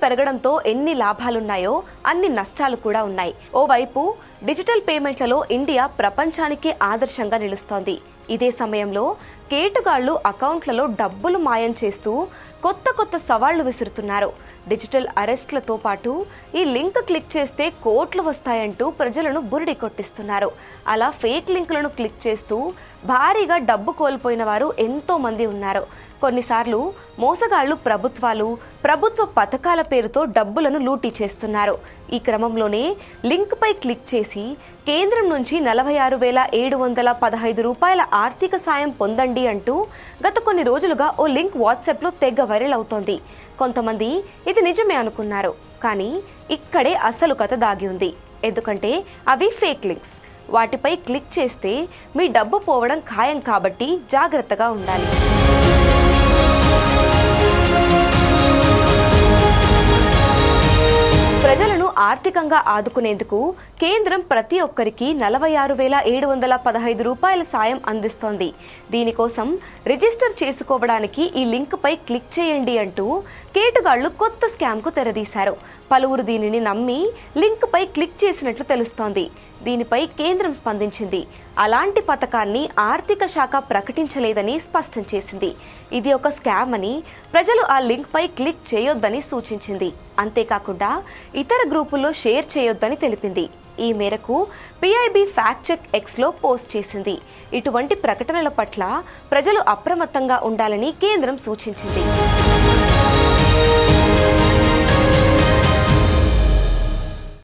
పెరగడంతో ఎన్ని లాభాలున్నాయో అన్ని నష్టాలు కూడా ఉన్నాయి. ఓవైపు డిజిటల్ పేమెంట్లలో ఇండియా ప్రపంచానికే ఆదర్శంగా నిలుస్తోంది. ఇదే సమయంలో కేటుగాళ్లు అకౌంట్లలో డబ్బులు మాయం చేస్తూ కొత్త సవాళ్లు విసురుతున్నారు. డిజిటల్ అరెస్ట్లతో పాటు ఈ లింక్ క్లిక్ చేస్తే కోట్లు వస్తాయంటూ ప్రజలను బురిడి కొట్టిస్తున్నారు. అలా ఫేక్ లింకులను క్లిక్ చేస్తూ భారీగా డబ్బు కోల్పోయిన వారు ఎంతో మంది ఉన్నారు. కొన్నిసార్లు మోసగాళ్లు ప్రభుత్వ పథకాల పేరుతో డబ్బులను లూటీ చేస్తున్నారు. ఈ క్రమంలోనే లింక్ పై క్లిక్ చేసి కేంద్రం నుంచి 46,715 రూపాయల ఆర్థిక సాయం పొందండి అంటూ గత కొన్ని రోజులుగా ఓ లింక్ వాట్సాప్లో తెగ వైరల్ అవుతోంది. కొంతమంది ఇది నిజమే అనుకున్నారు. కానీ ఇక్కడే అసలు కథ దాగి ఉంది. ఎందుకంటే అవి ఫేక్ లింక్స్. వాటిపై క్లిక్ చేస్తే మీ డబ్బు పోవడం ఖాయం కాబట్టి జాగ్రత్తగా ఉండాలి. ప్రజలను ఆర్థికంగా ఆదుకునేందుకు కేంద్రం ప్రతి ఒక్కరికి 46,715 రూపాయల సాయం అందిస్తోంది. దీనికోసం రిజిస్టర్ చేసుకోవడానికి ఈ లింక్ పై క్లిక్ చేయండి అంటూ కేటుగాళ్లు కొత్త స్కామ్ కు తెరదీశారు. పలువురు దీనిని నమ్మి లింక్ పై క్లిక్ చేసినట్లు తెలుస్తోంది. దీనిపై కేంద్రం స్పందించింది. అలాంటి పథకాన్ని ఆర్థిక శాఖ ప్రకటించలేదని స్పష్టం చేసింది. ఇది ఒక స్కామ్ అని, ప్రజలు ఆ లింక్ పై క్లిక్ చేయొద్దని సూచించింది. అంతేకాకుండా ఇతర గ్రూపుల్లో షేర్ చేయొద్దని తెలిపింది. ఈ మేరకు PIB ఫ్యాక్ట్ చెక్ Xలో పోస్ట్ చేసింది. ఇటువంటి ప్రకటనల పట్ల ప్రజలు అప్రమత్తంగా ఉండాలని కేంద్రం సూచించింది.